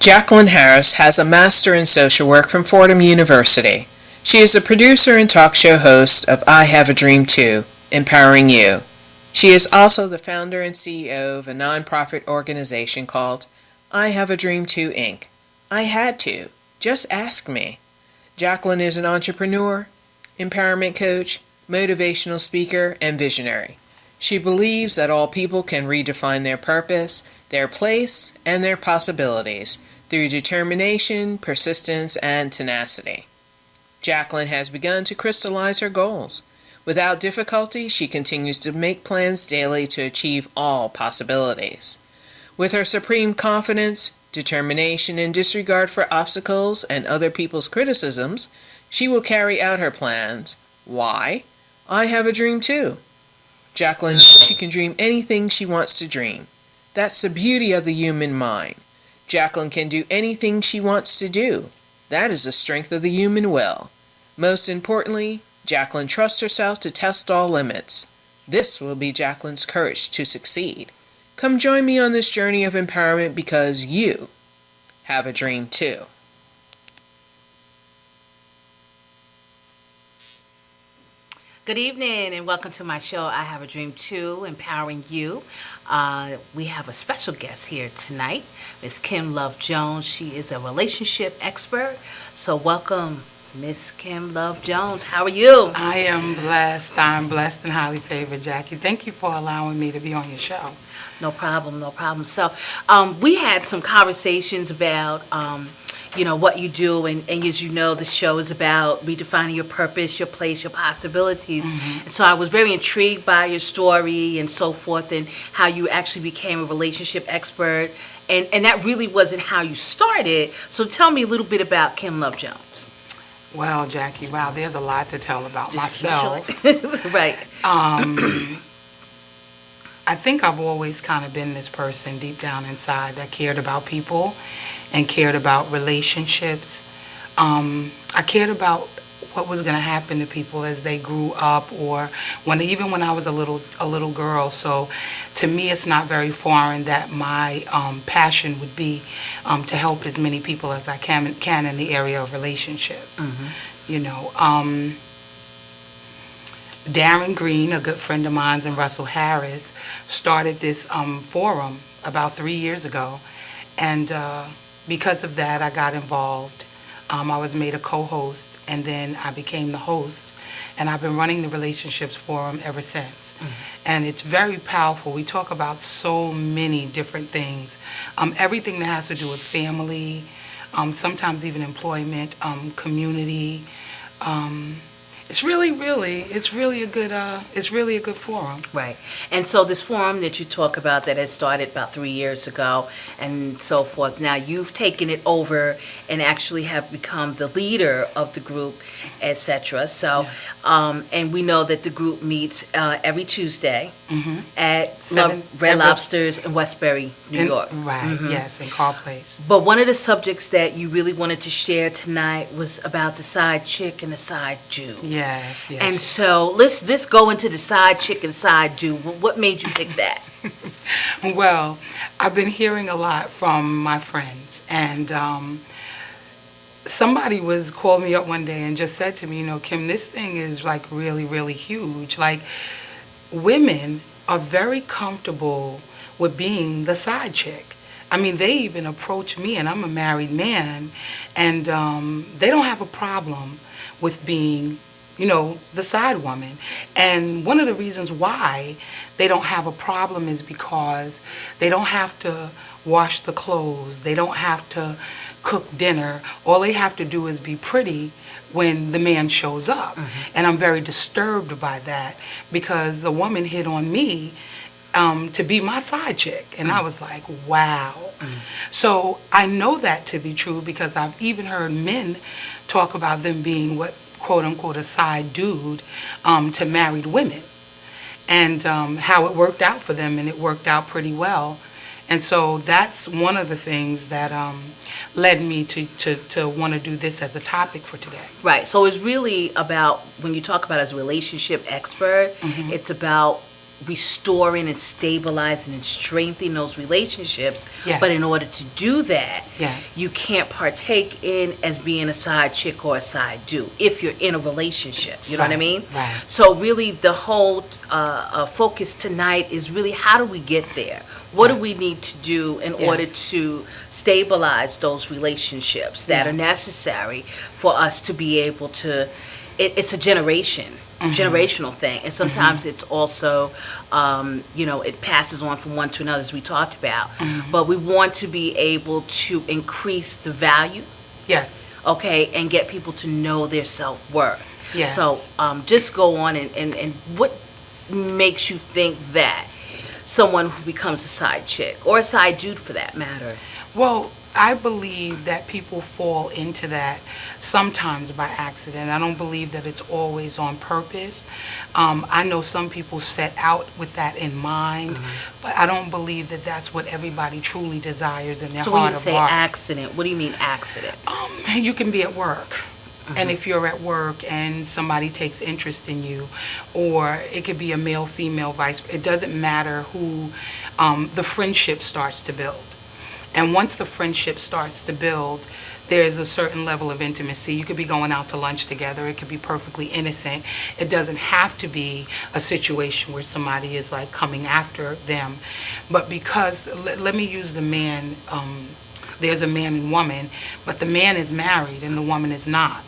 Jacqueline Harris has a Master in Social Work from Fordham University. She is the producer and talk show host of I Have a Dream Too, Empowering You. She is also the founder and CEO of a nonprofit organization called I Have a Dream Too, Inc. I had to. Just ask me. Jacqueline is an entrepreneur, empowerment coach, motivational speaker, and visionary. She believes that all people can redefine their purpose, their place, and their possibilities through determination, persistence, and tenacity. Jacqueline has begun to crystallize her goals. Without difficulty, she continues to make plans daily to achieve all possibilities. With her supreme confidence, determination, and disregard for obstacles and other people's criticisms, she will carry out her plans. Why? I have a dream too. Jacqueline knows she can dream anything she wants to dream. That's the beauty of the human mind. Jacqueline can do anything she wants to do. That is the strength of the human will. Most importantly, Jacqueline trusts herself to test all limits. This will be Jacqueline's courage to succeed. Come join me on this journey of empowerment because you have a dream too. Good evening and welcome to my show, I Have a Dream Too, Empowering You. We have a special guest here tonight, Miss Kim Love Jones. She is a relationship expert. So welcome, Miss Kim Love Jones. How are you? I am blessed. I'm blessed and highly favored, Jackie. Thank you for allowing me to be on your show. No problem, no problem. So we had some conversations about what you do, and as you know, the show is about redefining your purpose, your place, your possibilities. And so I was very intrigued by your story and so forth, and how you actually became a relationship expert, and that really wasn't how you started. So tell me a little bit about Kim Love Jones. Well, Jackie, wow, there's a lot to tell about myself. Right. I think I've always kind of been this person deep down inside that cared about people and cared about relationships. I cared about what was going to happen to people as they grew up, or even when I was a little girl. So to me, it's not very foreign that my passion would be to help as many people as I can in the area of relationships. Darren Green, a good friend of mine, and Russell Harris started this forum about 3 years ago, and because of that, I got involved. I was made a co-host, and then I became the host, and I've been running the Relationships Forum ever since. And it's very powerful. We talk about so many different things, everything that has to do with family, sometimes even employment, community. It's really a good forum. Right. And so this forum that you talk about that has started about 3 years ago and so forth, now you've taken it over and actually have become the leader of the group, etc. So, and we know that the group meets every Tuesday at Red Lobsters in Westbury, New York. Right, yes, in Carl Place. But one of the subjects that you really wanted to share tonight was about the side chick and the side Jew. Yes. And so let's go into the side chick and side Jew. What made you pick that? Well, I've been hearing a lot from my friends, and somebody called me up one day and just said to me, Kim, this thing is like really, really huge. Like, women are very comfortable with being the side chick. I mean, they even approach me, and I'm a married man, and they don't have a problem with being the side woman. And one of the reasons why they don't have a problem is because they don't have to wash the clothes, they don't have to cook dinner. All they have to do is be pretty when the man shows up. And I'm very disturbed by that, because a woman hit on me to be my side chick. And I was like, wow. So I know that to be true, because I've even heard men talk about them being what, quote unquote, a side dude to married women, and how it worked out for them, and it worked out pretty well. And so that's one of the things that led me to want to do this as a topic for today. Right. So it's really about, when you talk about as a relationship expert, it's about restoring and stabilizing and strengthening those relationships. Yes. But in order to do that, Yes. you can't partake in as being a side chick or a side dude if you're in a relationship. You know what I Right, mean? right. So really, the whole focus tonight is really how do we get there? What do we Yes. need to do in Yes. order to stabilize those relationships that are Yes. necessary for us to be able to, it's a generational thing. And sometimes it's also, it passes on from one to another, as we talked about. But we want to be able to increase the value, Yes. okay, and get people to know their self-worth. Yes. So just go on and what makes you think that someone who becomes a side chick, or a side dude for that matter? Well, I believe that people fall into that sometimes by accident. I don't believe that it's always on purpose. I know some people set out with that in mind, but I don't believe that that's what everybody truly desires in their So when heart you of say heart. accident, what do you mean accident? You can be at work. And if you're at work and somebody takes interest in you, or it could be a male, female, vice, it doesn't matter who, the friendship starts to build. And once the friendship starts to build, there's a certain level of intimacy. You could be going out to lunch together. It could be perfectly innocent. It doesn't have to be a situation where somebody is like coming after them. But because, let me use the man, there's a man and woman, but the man is married and the woman is not.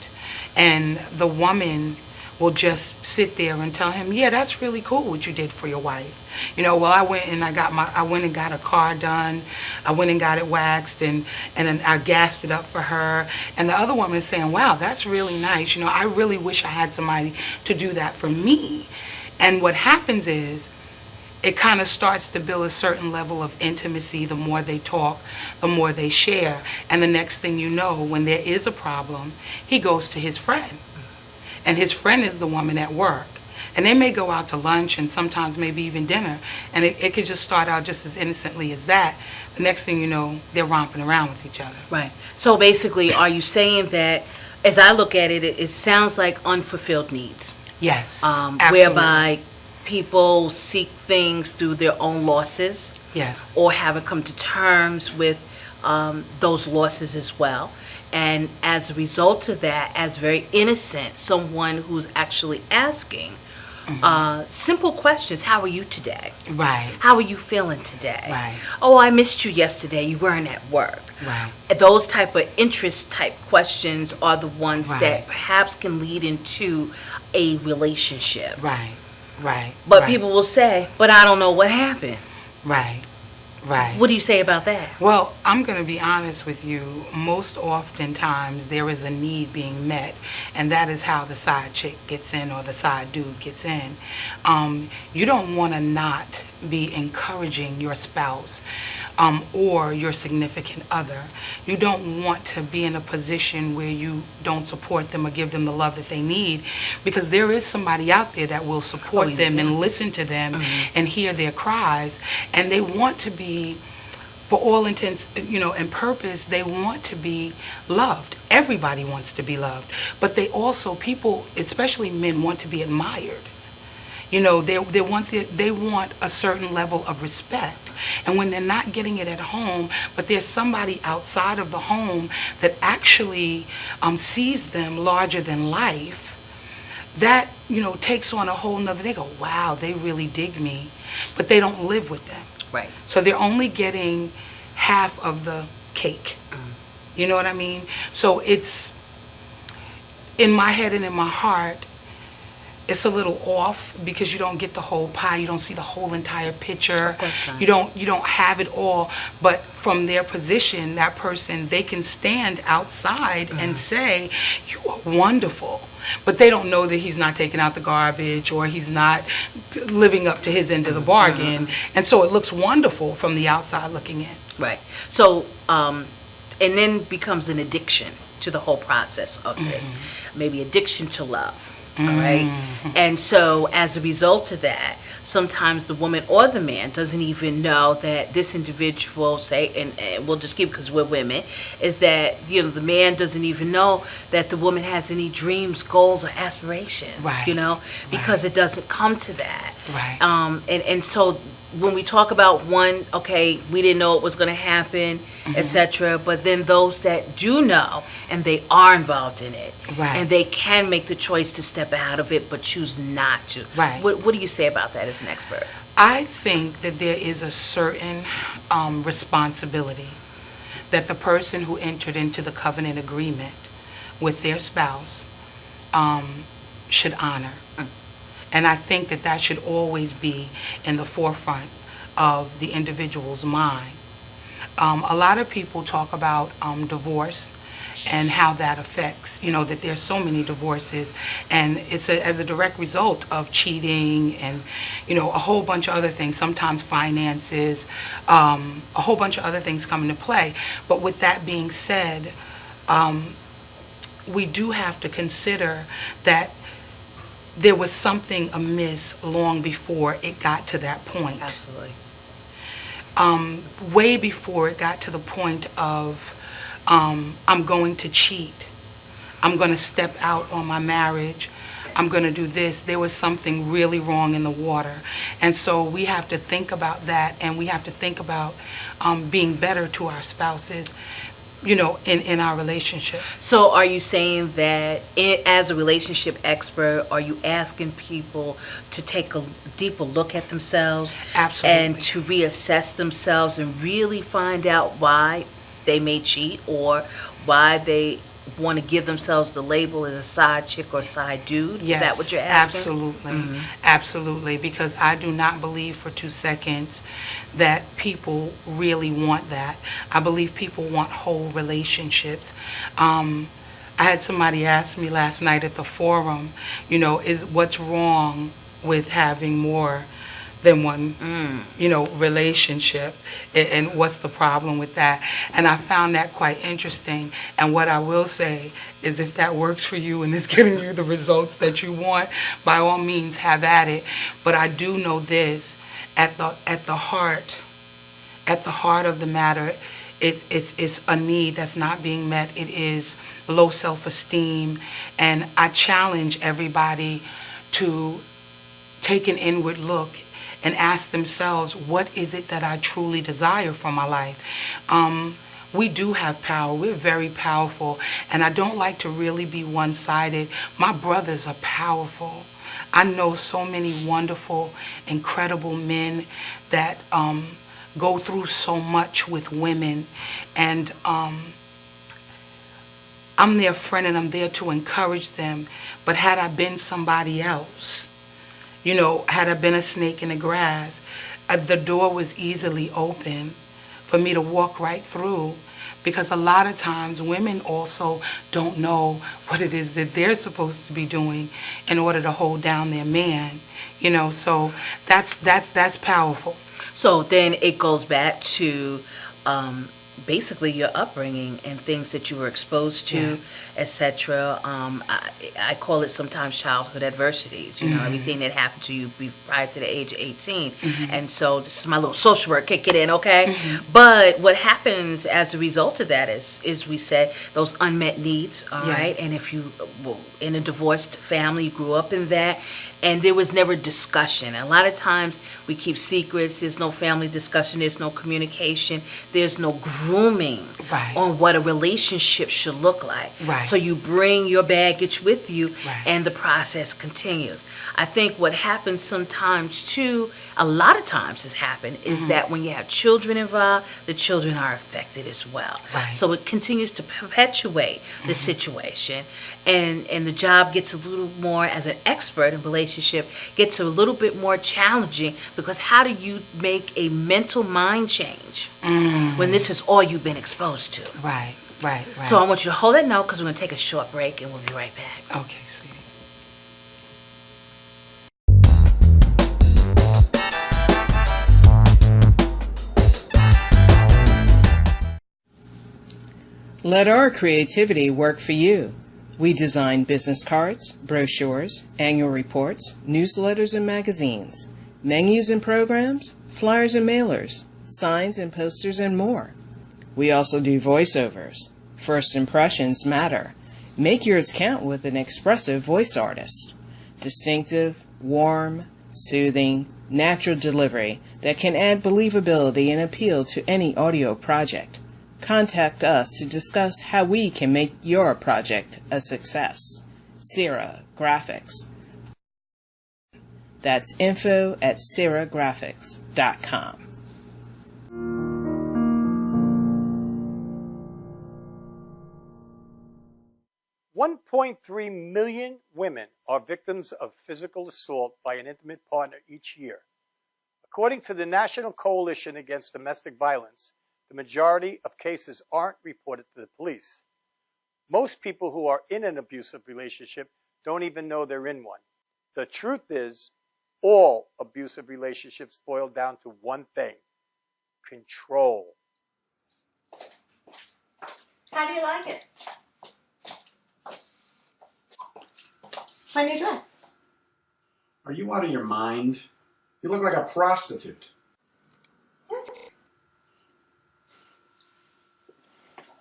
And the woman will just sit there and tell him, yeah, that's really cool what you did for your wife. Well, I went and got a car done. I went and got it waxed, and then I gassed it up for her. And the other woman is saying, wow, that's really nice. I really wish I had somebody to do that for me. And what happens is, it kind of starts to build a certain level of intimacy. The more they talk, the more they share. And the next thing you know, when there is a problem, he goes to his friend. And his friend is the woman at work. And they may go out to lunch and sometimes maybe even dinner. And it could just start out just as innocently as that. The next thing you know, they're romping around with each other. Right. So basically, are you saying that, as I look at it, it sounds like unfulfilled needs, Yes, absolutely. whereby people seek things through their own losses, Yes. or haven't come to terms with those losses as well. And as a result of that, as very innocent, someone who's actually asking simple questions. How are you today? Right. How are you feeling today? Right. Oh, I missed you yesterday. You weren't at work. Right. Those type of interest type questions are the ones Right. that perhaps can lead into a relationship. Right. Right. But right. people will say, but I don't know what happened. Right. Right. What do you say about that? Well, I'm going to be honest with you. Most oftentimes, there is a need being met, and that is how the side chick gets in or the side dude gets in. You don't want to not be encouraging your spouse or your significant other. You don't want to be in a position where you don't support them or give them the love that they need, because there is somebody out there that will support them and listen to them and hear their cries, and they want to be, for all intents, and purpose, they want to be loved. Everybody wants to be loved, but they also, people, especially men, want to be admired. They want a certain level of respect. And when they're not getting it at home, but there's somebody outside of the home that actually sees them larger than life, that, takes on a whole nother, they go, wow, they really dig me, but they don't live with them. Right. So they're only getting half of the cake. You know what I mean? So it's, in my head and in my heart, it's a little off because you don't get the whole pie. You don't see the whole entire picture. Of course not. You don't have it all. But from their position, that person, they can stand outside and say, "You are wonderful." But they don't know that he's not taking out the garbage or he's not living up to his end of the bargain. And so it looks wonderful from the outside looking in. Right. So, and then becomes an addiction to the whole process of this. Maybe addiction to love. all right? And so as a result of that, sometimes the woman or the man doesn't even know that this individual, say, and we'll just keep because we're women, is that, the man doesn't even know that the woman has any dreams, goals, or aspirations, Right. because it doesn't come to that. Right. And so when we talk about one, okay, we didn't know it was going to happen, etc., but then those that do know and they are involved in it, Right. and they can make the choice to step out of it but choose not to. Right. What do you say about that as an expert? I think that there is a certain responsibility that the person who entered into the covenant agreement with their spouse should honor. And I think that that should always be in the forefront of the individual's mind. A lot of people talk about divorce and how that affects, that there's so many divorces, and it's as a direct result of cheating and, a whole bunch of other things, sometimes finances, a whole bunch of other things come into play. But with that being said, we do have to consider that there was something amiss long before it got to that point. Absolutely. Way before it got to the point of I'm going to cheat, I'm going to step out on my marriage, I'm going to do this. There was something really wrong in the water. And so we have to think about that, and we have to think about being better to our spouses, in our relationship. So are you saying that as a relationship expert, are you asking people to take a deeper look at themselves? Absolutely. And to reassess themselves and really find out why they may cheat or why they want to give themselves the label as a side chick or side dude? Yes, Is that what you're asking? absolutely. Absolutely, because I do not believe for 2 seconds that people really want that. I believe people want whole relationships. I had somebody ask me last night at the forum, is what's wrong with having more than one, relationship, and what's the problem with that? And I found that quite interesting. And what I will say is, if that works for you and is getting you the results that you want, by all means, have at it. But I do know this: at the heart of the matter, it's a need that's not being met. It is low self-esteem, and I challenge everybody to take an inward look and ask themselves, what is it that I truly desire for my life? We do have power. We're very powerful, and I don't like to really be one-sided. My brothers are powerful. I know so many wonderful, incredible men that go through so much with women, and I'm their friend and I'm there to encourage them. But had I been somebody else, had I been a snake in the grass, the door was easily open for me to walk right through, because a lot of times women also don't know what it is that they're supposed to be doing in order to hold down their man, so that's powerful. So then it goes back to basically your upbringing and things that you were exposed to, Yes. etc. I call it sometimes childhood adversities, everything that happened to you prior to the age of 18. And so this is my little social work, kick it in, okay? But what happens as a result of that is we said those unmet needs, all right? Yes. And if you in a divorced family, you grew up in that, and there was never discussion. A lot of times we keep secrets, there's no family discussion, there's no communication, there's no grooming Right. on what a relationship should look like. Right. So you bring your baggage with you, Right. and the process continues. I think what happens sometimes too, a lot of times has happened, is that when you have children involved, the children are affected as well. Right. So it continues to perpetuate the situation, and the job gets a little more, as an expert in relationship, gets a little bit more challenging, because how do you make a mental mind change when this is all you've been exposed to? Right. So I want you to hold that note, because we're going to take a short break, and we'll be right back. Okay, sweetie. Let our creativity work for you. We design business cards, brochures, annual reports, newsletters and magazines, menus and programs, flyers and mailers, signs and posters, and more. We also do voiceovers. First impressions matter. Make yours count with an expressive voice artist. Distinctive, warm, soothing, natural delivery that can add believability and appeal to any audio project. Contact us to discuss how we can make your project a success. Sierra Graphics. That's info@sierragraphics.com. 1.3 million women are victims of physical assault by an intimate partner each year. According to the National Coalition Against Domestic Violence, the majority of cases aren't reported to the police. Most people who are in an abusive relationship don't even know they're in one. The truth is, all abusive relationships boil down to one thing: control. How do you like it? My new dress. Are you out of your mind? You look like a prostitute.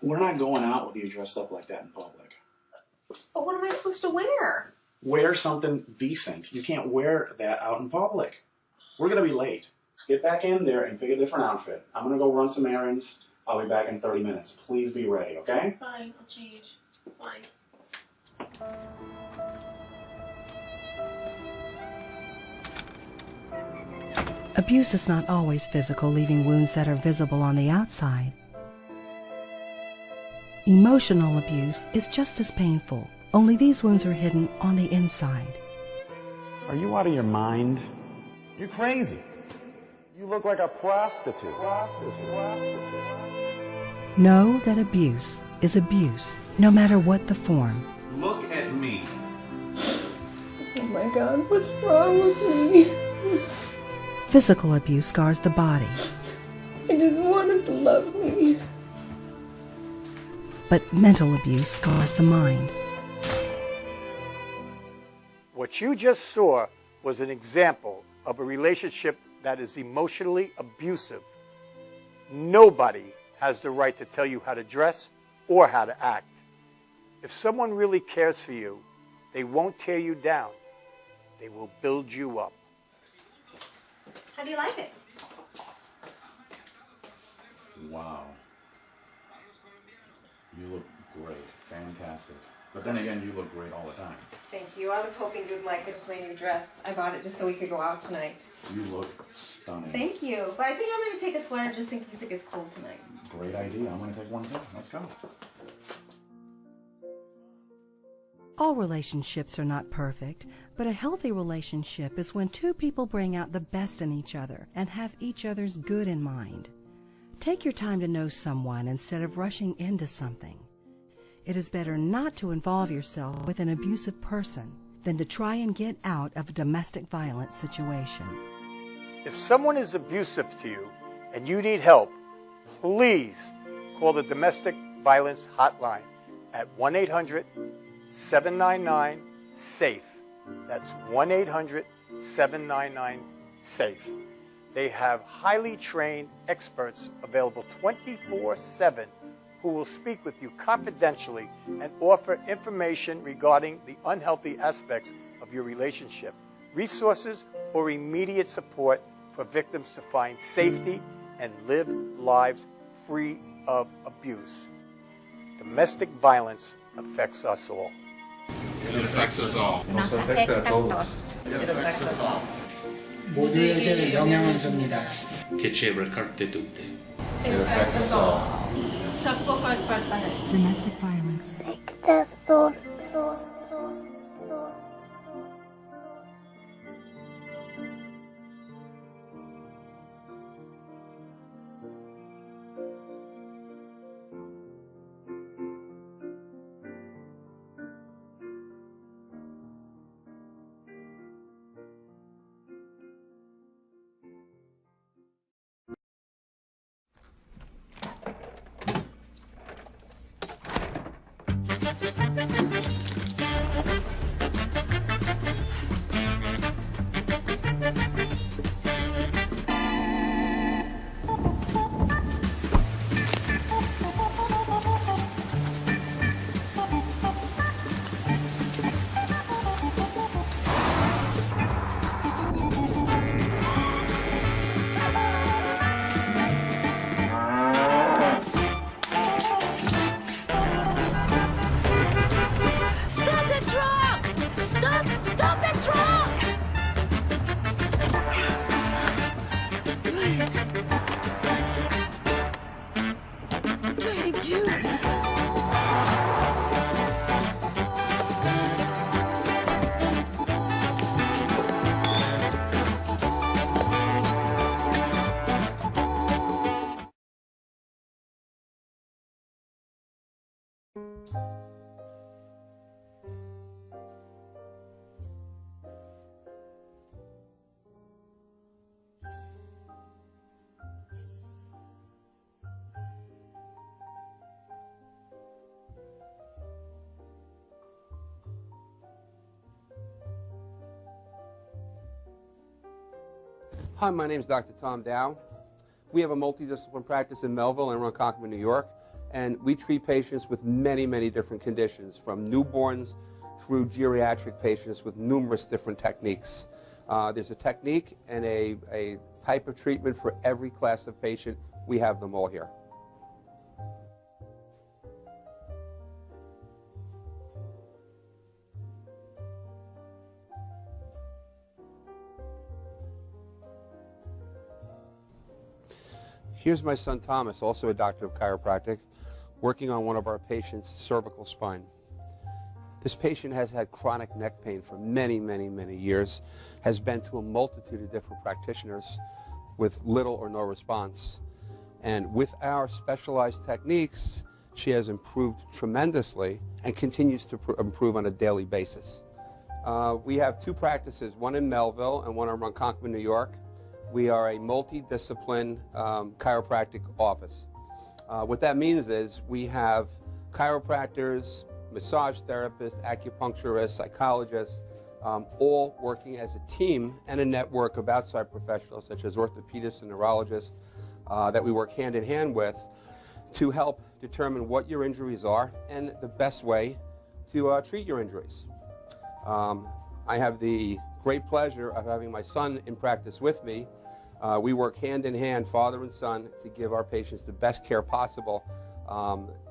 We're not going out with you dressed up like that in public. But what am I supposed to wear? Wear something decent. You can't wear that out in public. We're going to be late. Get back in there and pick a different outfit. I'm going to go run some errands. I'll be back in 30 minutes. Please be ready, okay? Fine, I'll change. Fine. Abuse is not always physical, leaving wounds that are visible on the outside. Emotional abuse is just as painful, only these wounds are hidden on the inside. Are you out of your mind? You're crazy. You look like a prostitute. Know that abuse is abuse, no matter what the form. Look at me. Oh my God, what's wrong with me? Physical abuse scars the body, I just wanted to love me. but mental abuse scars the mind. What you just saw was an example of a relationship that is emotionally abusive. Nobody has the right to tell you how to dress or how to act. If someone really cares for you, they won't tear you down. They will build you up. How do you like it? Wow. You look great. Fantastic. But then again, you look great all the time. Thank you. I was hoping you'd like it. It's my new dress. I bought it just so we could go out tonight. You look stunning. Thank you. But I think I'm going to take a sweater just in case it gets cold tonight. Great idea. I'm going to take one too. Let's go. All relationships are not perfect, but a healthy relationship is when two people bring out the best in each other and have each other's good in mind. Take your time to know someone instead of rushing into something. It is better not to involve yourself with an abusive person than to try and get out of a domestic violence situation. If someone is abusive to you and you need help, please call the Domestic Violence Hotline at 1-800-799-SAFE. That's 1-800-799-SAFE. They have highly trained experts available 24/7 who will speak with you confidentially and offer information regarding the unhealthy aspects of your relationship, resources, or immediate support for victims to find safety and live lives free of abuse. Domestic violence affects us all. It affects us all. It affects us all. 모두에게 영향을 줍니다. Che ci ricarte tutte. It affects us all. Domestic violence. Hi, my name is Dr. Tom Dow. We have a multidisciplinary practice in Melville and Ronkonkoma, New York, and we treat patients with many, many different conditions, from newborns through geriatric patients with numerous different techniques. There's a technique and a type of treatment for every class of patient. We have them all here. Here's my son Thomas, also a doctor of chiropractic, working on one of our patients' cervical spine. This patient has had chronic neck pain for many, many, many years, has been to a multitude of different practitioners with little or no response. And with our specialized techniques, she has improved tremendously and continues to improve on a daily basis. We have two practices, one in Melville and one in Ronkonkoma, New York. We are a multidiscipline chiropractic office. What that means is we have chiropractors, massage therapists, acupuncturists, psychologists, all working as a team and a network of outside professionals such as orthopedists and neurologists that we work hand in hand with to help determine what your injuries are and the best way to treat your injuries. I have the great pleasure of having my son in practice with me. We work hand in hand, father and son, to give our patients the best care possible,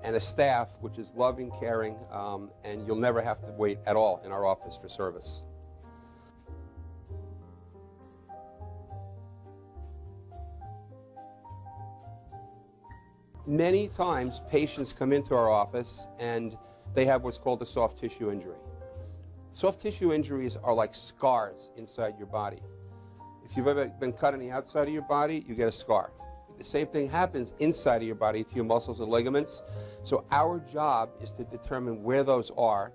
and a staff which is loving, caring, and you'll never have to wait at all in our office for service. Many times patients come into our office and they have what's called a soft tissue injury. Soft tissue injuries are like scars inside your body. If you've ever been cut on the outside of your body, you get a scar. The same thing happens inside of your body to your muscles and ligaments. So our job is to determine where those are,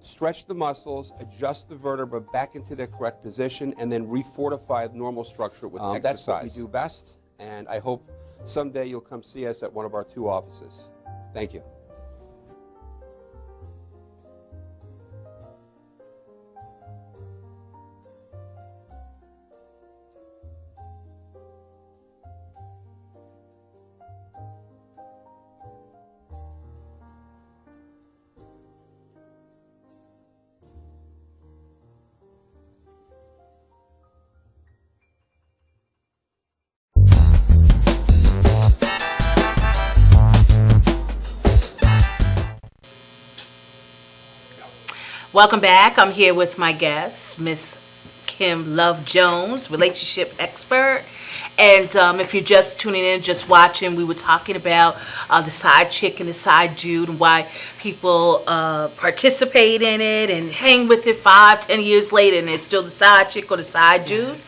stretch the muscles, adjust the vertebra back into their correct position, and then refortify the normal structure with exercise. That's what we do best, and I hope someday you'll come see us at one of our two offices. Thank you. Welcome back. I'm here with my guest, Miss Kim Love Jones, relationship expert. And if you're just tuning in, just watching, we were talking about the side chick and the side dude and why people participate in it and hang with it 5-10 years later and they're still the side chick or the side dude.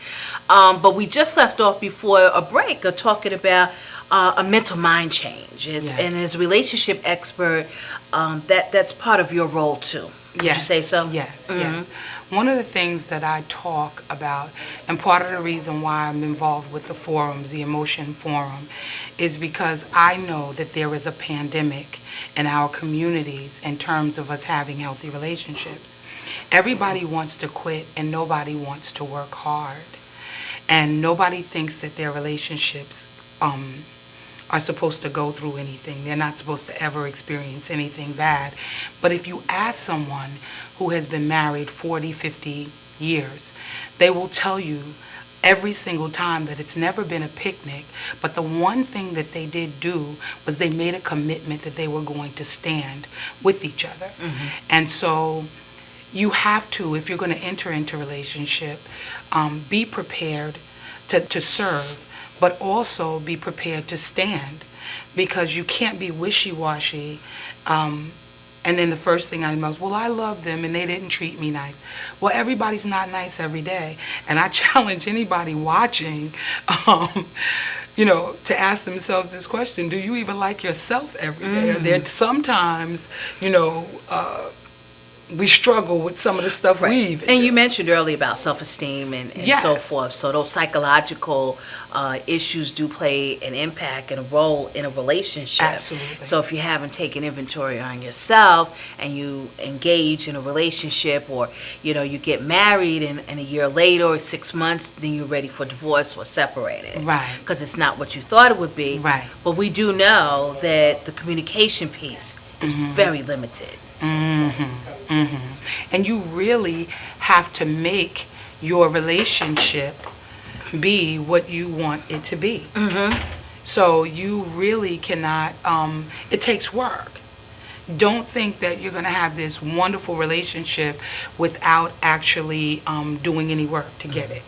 But we just left off before a break talking about a mental mind change. And as a relationship expert, that's part of your role too. Would you say so? Yes, yes. One of the things that I talk about, and part of the reason why I'm involved with the forums, the Emotion Forum, is because I know that there is a pandemic in our communities in terms of us having healthy relationships. Everybody wants to quit and nobody wants to work hard. And nobody thinks that their relationships are supposed to go through anything. They're not supposed to ever experience anything bad. But if you ask someone who has been married 40, 50 years, they will tell you every single time that it's never been a picnic, but the one thing that they did do was they made a commitment that they were going to stand with each other. And so you have to, if you're going to enter into a relationship, be prepared to serve, but also be prepared to stand, because you can't be wishy-washy. And then the first thing I know is, well, I love them and they didn't treat me nice. Well, everybody's not nice every day. And I challenge anybody watching, to ask themselves this question: do you even like yourself every day? There sometimes, we struggle with some of the stuff we even And do. you mentioned earlier about self-esteem and Yes. so forth. So those psychological issues do play an impact and a role in a relationship. Absolutely. So if you haven't taken inventory on yourself and you engage in a relationship, or you get married and a year later or 6 months, then you're ready for divorce or separated. Right. Because it's not what you thought it would be. Right. But we do know that the communication piece is very limited. And you really have to make your relationship be what you want it to be. So you really cannot, it takes work. Don't think that you're going to have this wonderful relationship without actually doing any work to get it.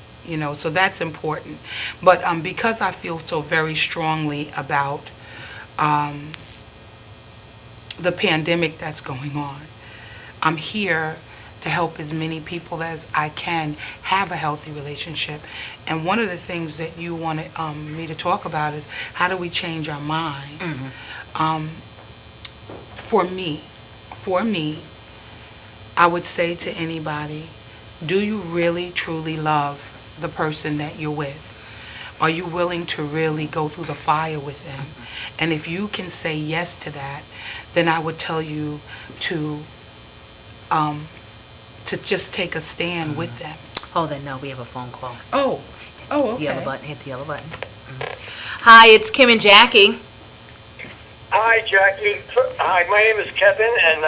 So that's important. But because I feel so very strongly about the pandemic that's going on, I'm here to help as many people as I can have a healthy relationship. And one of the things that you wanted me to talk about is how do we change our minds? For me, I would say to anybody, do you really truly love the person that you're with? Are you willing to really go through the fire with them? And if you can say yes to that, then I would tell you to just take a stand with them. Hold on, no, we have a phone call. Oh, The yellow button, hit the yellow button. Hi, it's Kim and Jackie. Hi, Jackie. Hi, my name is Kevin, and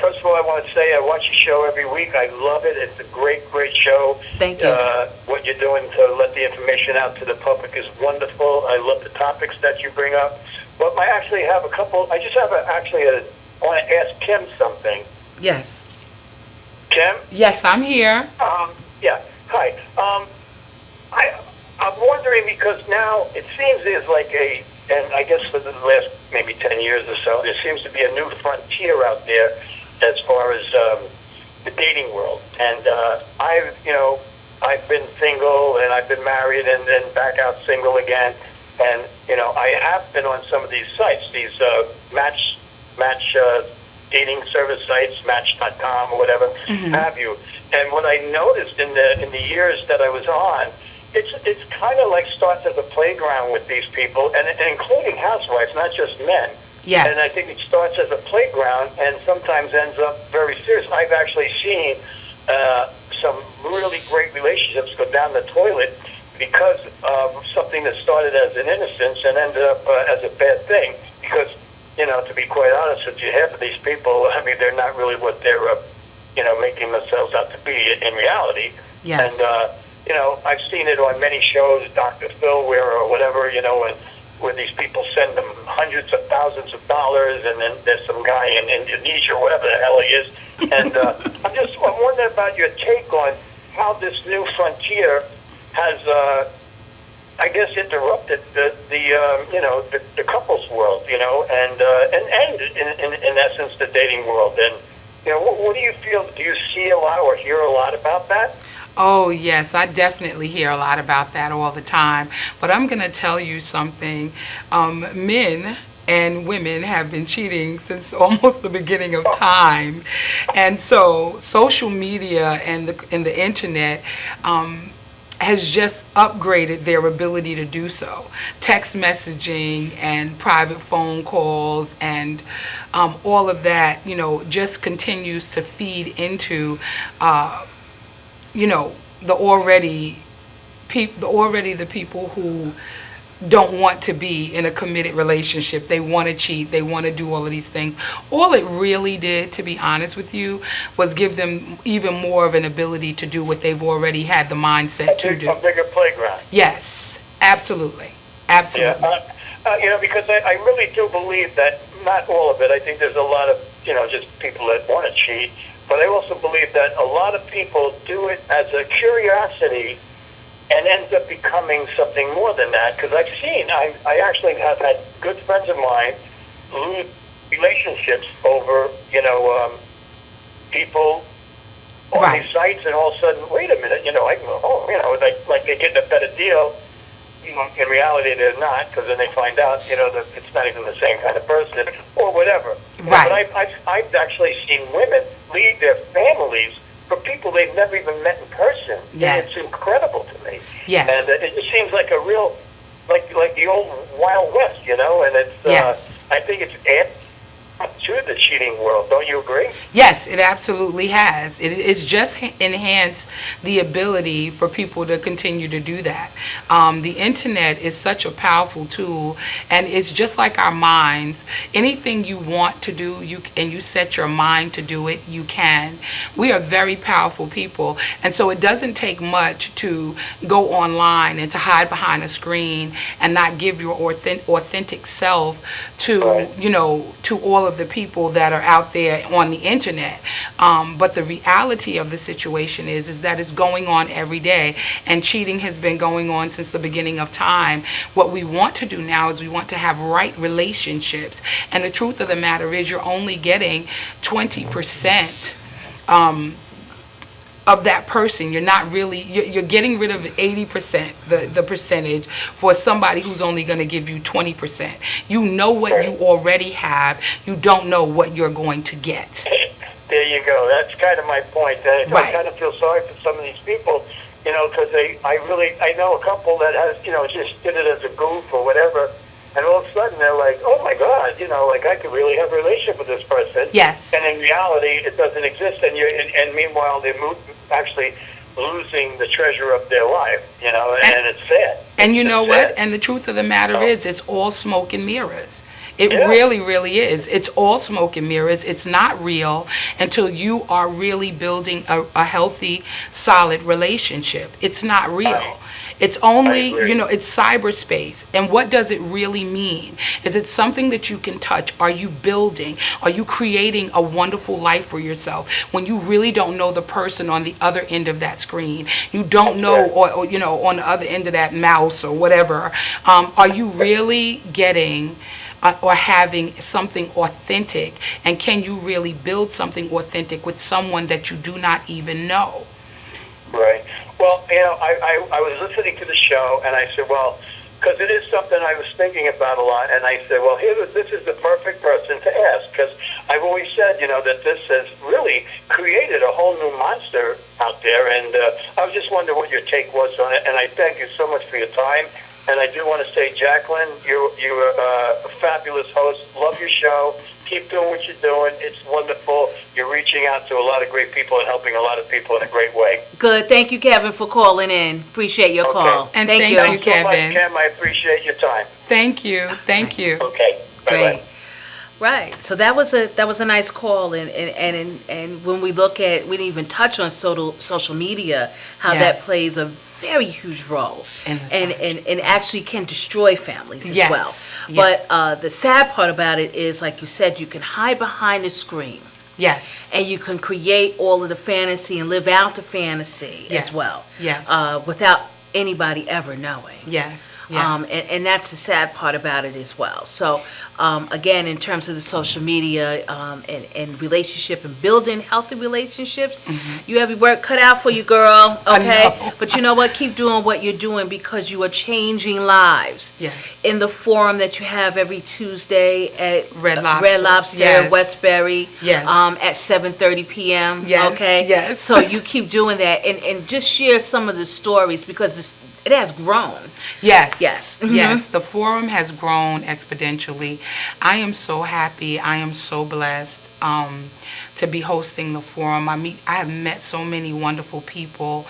first of all, I want to say I watch your show every week. I love it. It's a great, great show. Thank you. What you're doing to let the information out to the public is wonderful. I love the topics that you bring up. But I actually have a couple. I just have I want to ask Kim something. yes. Kim? Yes, I'm here. Yeah. Hi. I'm wondering because now it seems there's like and I guess for the last maybe 10 years or so, there seems to be a new frontier out there as far as the dating world. And I've been single and I've been married and then back out single again. And I have been on some of these sites, these match dating service sites, Match.com or whatever have you. And what I noticed in the years that I was on, it's kind of like starts as a playground with these people, and including housewives, not just men. Yes. And I think it starts as a playground and sometimes ends up very serious. I've actually seen some really great relationships go down the toilet because of something that started as an innocence and ended up as a bad thing. Because, to be quite honest with you, half of these people, they're not really what they're, making themselves out to be in reality. Yes. And, I've seen it on many shows, Dr. Phil, or whatever, where these people send them hundreds of thousands of dollars, and then there's some guy in Indonesia or whatever the hell he is. And I'm wondering about your take on how this new frontier has, I guess, interrupted the couples world, and in essence the dating world. And what do you feel? Do you see a lot or hear a lot about that? Oh, yes, I definitely hear a lot about that all the time. But I'm going to tell you something. Men and women have been cheating since almost the beginning of time. And so social media and the internet has just upgraded their ability to do so. Text messaging and private phone calls and all of that, just continues to feed into the people who don't want to be in a committed relationship. They want to cheat. They want to do all of these things. All it really did, to be honest with you, was give them even more of an ability to do what they've already had the mindset to do. A bigger playground. Yes, absolutely. Absolutely. Yeah. Because I really do believe that, not all of it, I think there's a lot of, just people that want to cheat. But I also believe that a lot of people do it as a curiosity and ends up becoming something more than that. Because I actually have had good friends of mine lose relationships over, people on these sites, and all of a sudden, wait a minute, like they get a better deal, in reality they're not, because then they find out, that it's not even the same kind of person or whatever. Right. But I've actually seen women leave their families for people they've never even met in person. Yes. And it's incredible to me. Yes. And it just seems like a real, like the old Wild West, and it's, Yes. I think it's added to the cheating world. Don't you agree? Yes, it absolutely has. It's just enhanced the ability for people to continue to do that. The internet is such a powerful tool, and it's just like our minds. Anything you want to do, and you set your mind to do it, you can. We are very powerful people, and so it doesn't take much to go online and to hide behind a screen and not give your authentic self to, to all of the people that are out there on the internet. But the reality of the situation is that it's going on every day, and cheating has been going on since the beginning of time. What we want to do now is we want to have right relationships, and the truth of the matter is you're only getting 20% of that person. You're not really, you're getting rid of 80%, the percentage, for somebody who's only going to give you 20%. You know what you already have. You don't know what you're going to get. There you go. That's kind of my point. I kind of feel sorry for some of these people, because I know a couple that has, just did it as a goof or whatever, and all of a sudden they're like, oh my God, like I could really have a relationship with this person. Yes. And in reality, it doesn't exist, and meanwhile they're actually losing the treasure of their life, and it's sad. And you know what? And the truth of the matter is, it's all smoke and mirrors. It really, really is. It's all smoke and mirrors. It's not real until you are really building a healthy, solid relationship. It's not real. It's only, it's cyberspace. And what does it really mean? Is it something that you can touch? Are you building? Are you creating a wonderful life for yourself when you really don't know the person on the other end of that screen? You don't know, or on the other end of that mouse or whatever. Are you really getting or having something authentic? And can you really build something authentic with someone that you do not even know? Right. Well, I was listening to the show, and I said, well, because it is something I was thinking about a lot, and I said, well, this is the perfect person to ask, because I've always said, that this has really created a whole new monster out there, and I was just wondering what your take was on it, and I thank you so much for your time. And I do want to say, Jacqueline, you're a fabulous host. Love your show. Keep doing what you're doing. It's wonderful. You're reaching out to a lot of great people and helping a lot of people in a great way. Good. Thank you, Kevin, for calling in. Appreciate your call. And thank you, Thanks Kevin. so much, Kim. I appreciate your time. Thank you. Thank you. Okay. Bye-bye. Great. Right. So that was a nice call, and when we look at, we didn't even touch on social media, how that plays a very huge role, and actually can destroy families as well. Yes. But the sad part about it is, like you said, you can hide behind the screen. Yes. And you can create all of the fantasy and live out the fantasy as well. Yes. Without anybody ever knowing. Yes. And that's the sad part about it as well. So, again, in terms of the social media and relationship and building healthy relationships, you have your work cut out for you, girl, okay? But you know what? Keep doing what you're doing, because you are changing lives. Yes. In the forum that you have every Tuesday at Red Lobster in Westbury at 7:30 p.m., okay? Yes. So you keep doing that, and just share some of the stories, because it has grown. Yes. Yes. Yes. The forum has grown exponentially. I am so happy. I am so blessed to be hosting the forum. I have met so many wonderful people.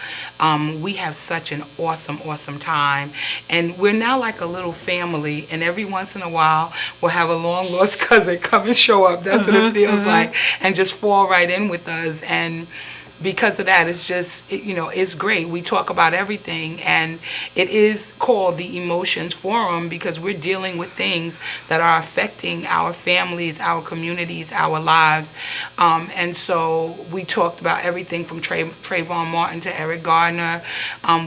We have such an awesome time. And we're now like a little family. And every once in a while, we'll have a long lost cousin come and show up. That's what it feels like. And just fall right in with us. And because of that, it's just, it's great. We talk about everything, and it is called the Emotions Forum because we're dealing with things that are affecting our families, our communities, our lives. And so we talked about everything from Trayvon Martin to Eric Gardner.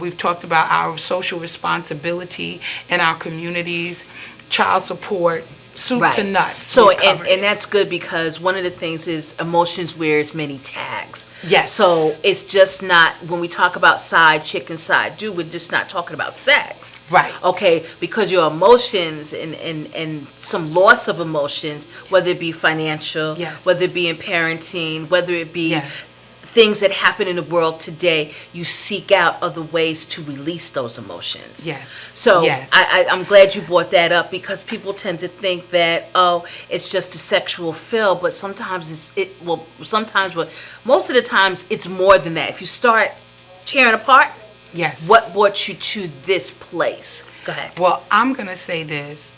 We've talked about our social responsibility in our communities, child support, soup Right. to nuts. So, We've covered and it. that's good because one of the things is emotions wears many tags. Yes. So it's just not, when we talk about side chick and side dude, we're just not talking about sex. Right. Okay, because your emotions and some loss of emotions, whether it be financial, Yes. whether it be in parenting, whether it be Yes. things that happen in the world today, you seek out other ways to release those emotions. Yes. So Yes. I'm glad you brought that up because people tend to think that, oh, it's just a sexual feel, but sometimes but most of the times it's more than that. If you start tearing apart, Yes. what brought you to this place? Go ahead. Well, I'm going to say this.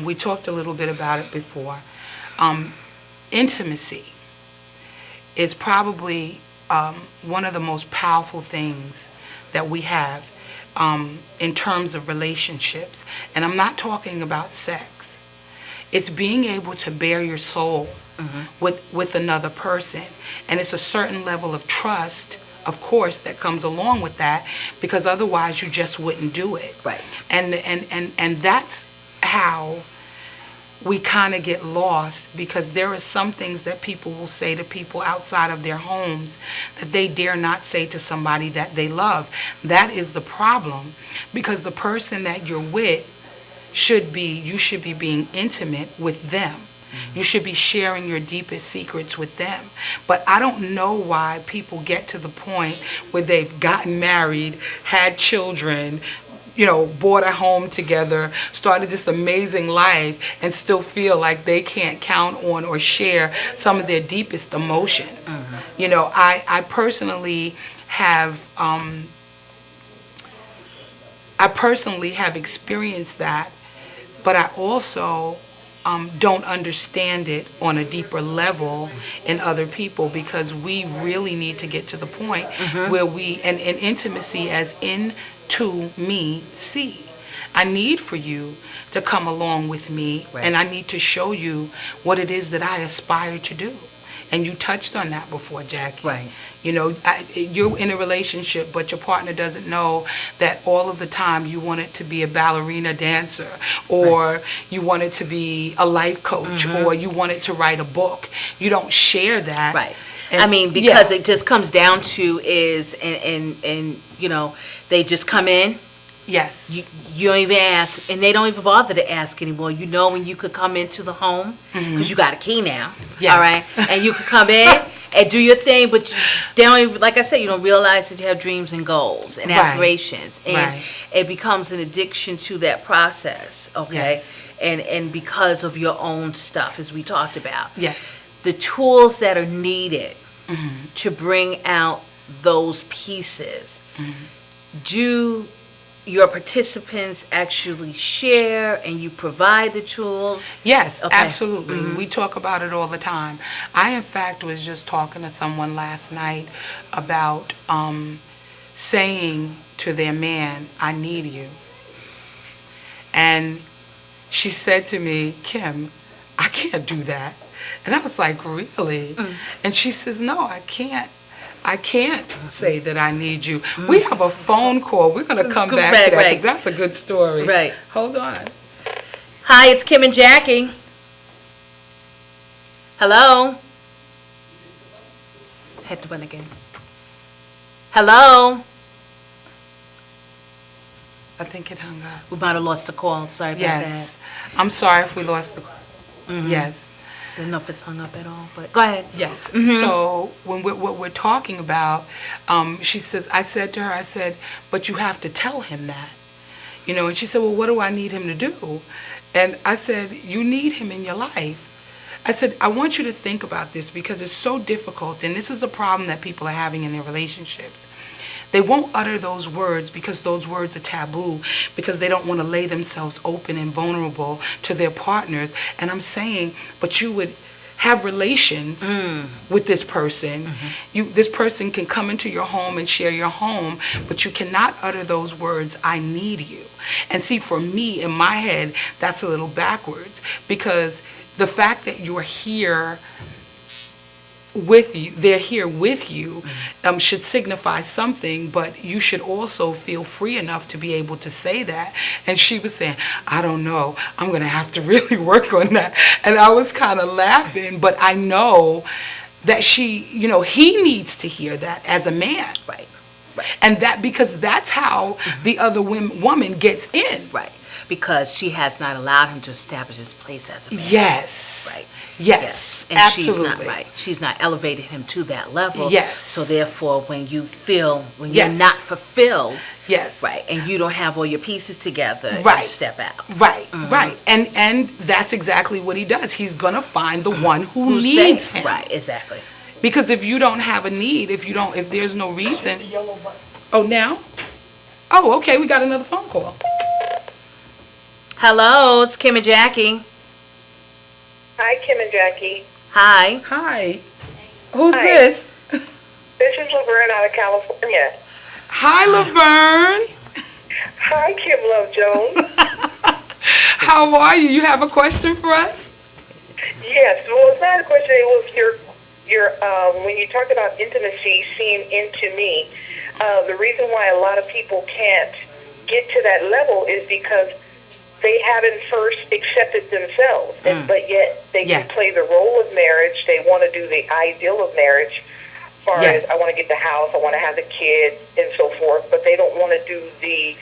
We talked a little bit about it before. Intimacy is probably one of the most powerful things that we have in terms of relationships. And I'm not talking about sex. It's being able to bare your soul with another person. And it's a certain level of trust, of course, that comes along with that, because otherwise you just wouldn't do it. Right. And that's how we kind of get lost, because there are some things that people will say to people outside of their homes that they dare not say to somebody that they love. That is the problem, because the person that you're with you should be being intimate with them. You should be sharing your deepest secrets with them. But I don't know why people get to the point where they've gotten married, had children, bought a home together, started this amazing life, and still feel like they can't count on or share some of their deepest emotions. I personally have experienced that, but I also don't understand it on a deeper level in other people, because we really need to get to the point where and intimacy as in to me see. I need for you to come along with me, and I need to show you what it is that I aspire to do. And you touched on that before, Jackie. Right. You're in a relationship, but your partner doesn't know that all of the time you want it to be a ballerina dancer, or you want it to be a life coach, or you want it to write a book. You don't share that. Right. And, because it just comes down to is, and they just come in. Yes. You don't even ask, and they don't even bother to ask anymore. When you could come into the home, because you got a key now. Yes. All right? And you could come in and do your thing, but they don't even, like I said, you don't realize that you have dreams and goals and aspirations. And it becomes an addiction to that process, okay? Yes. And because of your own stuff, as we talked about. Yes. The tools that are needed to bring out those pieces, do your participants actually share and you provide the tools? Yes, Okay. absolutely. We talk about it all the time. I, in fact, was just talking to someone last night about saying to their man, I need you. And she said to me, Kim, I can't do that. And I was like, really? And she says, no, I can't say that I need you. We have a phone call. We're going to come back to that, because that's a good story. Right. Hold on. Hi, it's Kim and Jackie. Hello? Hit the button again. Hello? I think it hung up. We might have lost the call. Sorry about Yes. I'm sorry if we lost the call. Yes. I don't know if it's hung up at all, but go ahead. Yes. So when what we're talking about, she says, I said to her, but you have to tell him that. And she said, well, what do I need him to do? And I said, you need him in your life. I said, I want you to think about this, because it's so difficult, and this is a problem that people are having in their relationships. They won't utter those words because those words are taboo, because they don't want to lay themselves open and vulnerable to their partners. And I'm saying, but you would have relations with this person. This person can come into your home and share your home, but you cannot utter those words, I need you. And see, for me, in my head, that's a little backwards, because the fact that you're here with you, they're here with you, should signify something, but you should also feel free enough to be able to say that. And she was saying, I don't know, I'm going to have to really work on that. And I was kind of laughing, but I know that she, you know, he needs to hear that as a man. Right. And that, because that's how the other woman gets in. Right. Because she has not allowed him to establish his place as a man. Yes. Right. Yes. And absolutely. she's not right. She's not elevated him to that level. Yes. So therefore, when you feel, when Yes. you're not fulfilled, yes. right, and you don't have all your pieces together, Right. you step out. Right, right. And that's exactly what he does. He's going to find the one who Who's needs safe. him. Right, exactly. Because if you don't have a need, if there's no reason. Oh, now? Oh, okay, we got another phone call. Hello, it's Kim and Jackie. Hi, Kim and Jackie. Hi. Hi. Who's Hi. this? This is Laverne out of California. Hi, Laverne. Hi, Kim Love Jones. How are you? You have a question for us? Yes, well, it's not a question. It was your when you talked about intimacy seeing into me. The reason why a lot of people can't get to that level is because they haven't first accepted themselves, but yet they can play the role of marriage. They want to do the ideal of marriage, as far as I want to get the house, I want to have the kids, and so forth. But they don't want to do the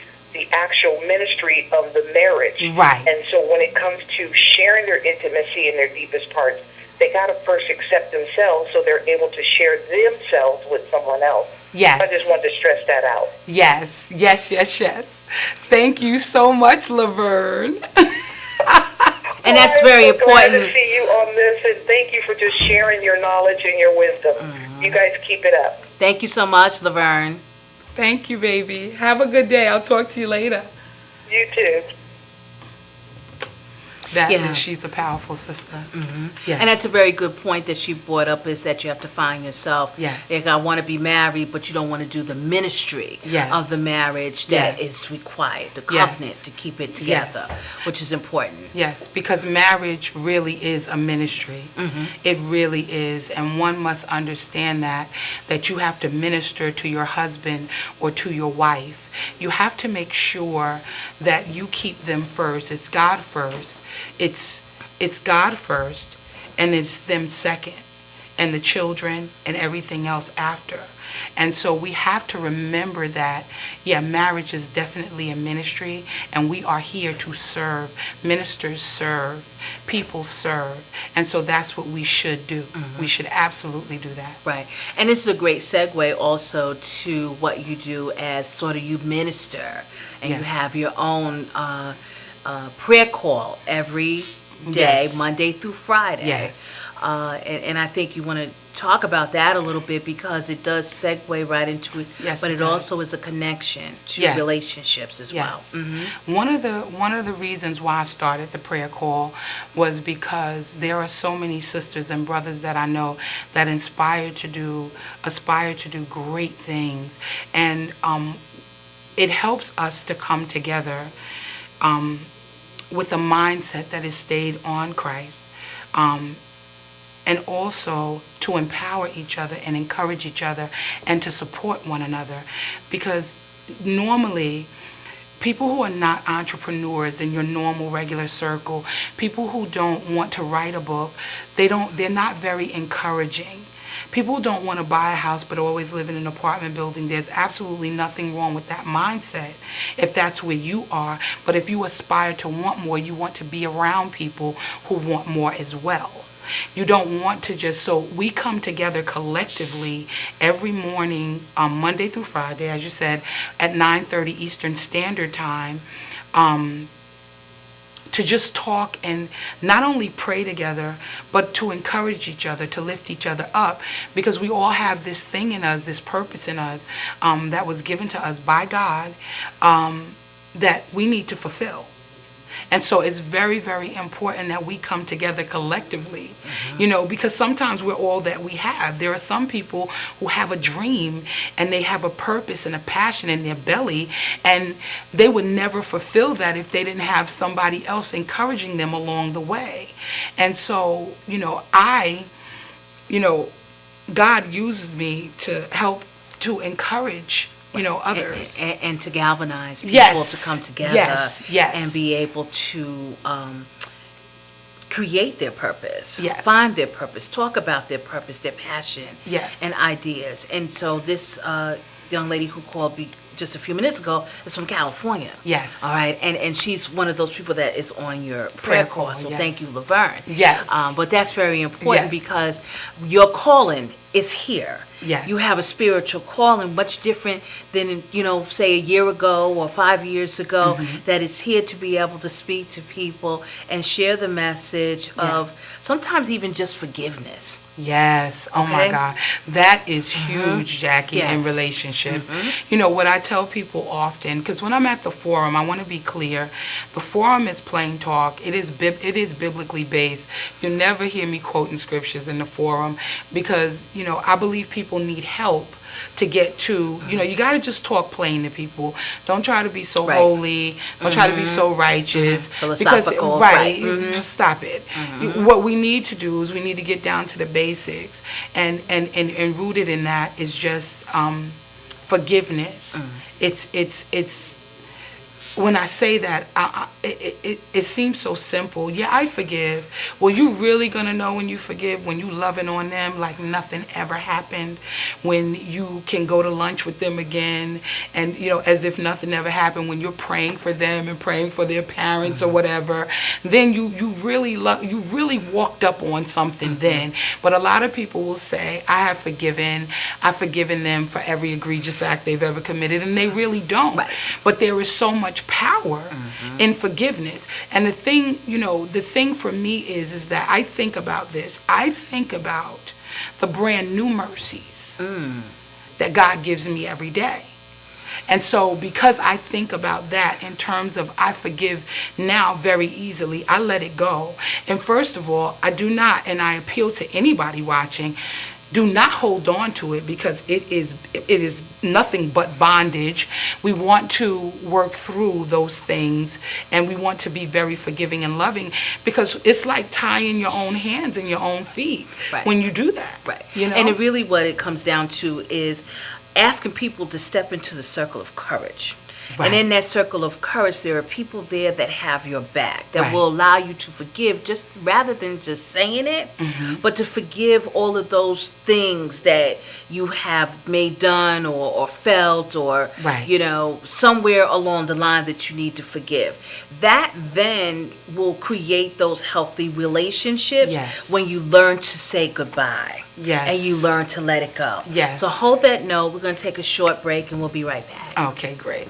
actual ministry of the marriage. Right. And so when it comes to sharing their intimacy in their deepest parts, they got to first accept themselves so they're able to share themselves with someone else. Yes. I just wanted to stress that out. Yes, yes, yes, yes. Thank you so much, Laverne. And that's very I'm so glad important. to see you on this, and thank you for just sharing your knowledge and your wisdom. You guys keep it up. Thank you so much, Laverne. Thank you, baby. Have a good day. I'll talk to you later. You too. She's a powerful sister. Yes. And that's a very good point that she brought up, is that you have to find yourself. Yes. Like, I want to be married, but you don't want to do the ministry of the marriage that is required, the covenant to keep it together, which is important. Yes, because marriage really is a ministry. It really is. And one must understand that you have to minister to your husband or to your wife. You have to make sure that you keep them first. It's God first. It's God first, and it's them second, and the children and everything else after. And so we have to remember that, marriage is definitely a ministry, and we are here to serve. Ministers serve. People serve. And so that's what we should do. We should absolutely do that. Right. And this is a great segue also to what you do as sort of you minister, and you have your own prayer call every day, Monday through Friday. Yes. And I think you want to talk about that a little bit, because it does segue right into it, but it also is a connection to relationships as well. One of the reasons why I started the prayer call was because there are so many sisters and brothers that I know that aspire to do great things, and it helps us to come together with a mindset that is stayed on Christ, and also to empower each other and encourage each other and to support one another. Because normally, people who are not entrepreneurs in your normal regular circle, people who don't want to write a book, they're not very encouraging. People who don't want to buy a house but always live in an apartment building, there's absolutely nothing wrong with that mindset if that's where you are. But if you aspire to want more, you want to be around people who want more as well. You don't want to just, so we come together collectively every morning, Monday through Friday, as you said, at 9:30 Eastern Standard Time, to just talk and not only pray together, but to encourage each other, to lift each other up, because we all have this thing in us, this purpose in us, that was given to us by God, that we need to fulfill. And so it's very, very important that we come together collectively, because sometimes we're all that we have. There are some people who have a dream and they have a purpose and a passion in their belly, and they would never fulfill that if they didn't have somebody else encouraging them along the way. And so, God uses me to help to encourage, others. And to galvanize people Yes. to come together Yes. and be able to create their purpose, Yes. find their purpose, talk about their purpose, their passion, Yes. and ideas. And so this young lady who called me just a few minutes ago is from California. Yes. All right, and she's one of those people that is on your prayer call. So yes. thank you, Laverne. Yes. But that's very important Yes. because your calling is here. Yes. You have a spiritual calling, much different than, say a year ago or 5 years ago, that is here to be able to speak to people and share the message of sometimes even just forgiveness. Yes. Oh my Okay? God. That is huge, Jackie, in Yes. relationships. What I tell people often, because when I'm at the forum, I want to be clear. The forum is plain talk. It is biblically based. You'll never hear me quoting scriptures in the forum because, I believe people need help to get to, you got to just talk plain to people. Don't try to be so Right. holy. Don't try to be so righteous. Philosophical, Because, right. just stop it. What we need to do is we need to get down to the basics. And rooted in that is just forgiveness. It's when I say that, it seems so simple. Yeah, I forgive. Well, you really gonna know when you forgive, when you loving on them like nothing ever happened, when you can go to lunch with them again, and as if nothing ever happened, when you're praying for them and praying for their parents or whatever, then you really walked up on something then. But a lot of people will say, I've forgiven them for every egregious act they've ever committed, and they really don't. Right. But there is so much power in forgiveness. And the thing for me is that I think about this. I think about the brand new mercies that God gives me every day. And so because I think about that in terms of I forgive now very easily, I let it go. And first of all, I do not, and I appeal to anybody watching, do not hold on to it because it is nothing but bondage. We want to work through those things, and we want to be very forgiving and loving because it's like tying your own hands and your own feet when you do that. Right. You know? And it really what it comes down to is asking people to step into the circle of courage. Right. And in that circle of courage, there are people there that have your back, that Right. will allow you to forgive, just rather than just saying it, but to forgive all of those things that you have made done or felt or, Right. somewhere along the line that you need to forgive. That then will create those healthy relationships Yes. when you learn to say goodbye. Yes. And you learn to let it go. Yes. So hold that note. We're going to take a short break and we'll be right back. Okay, great.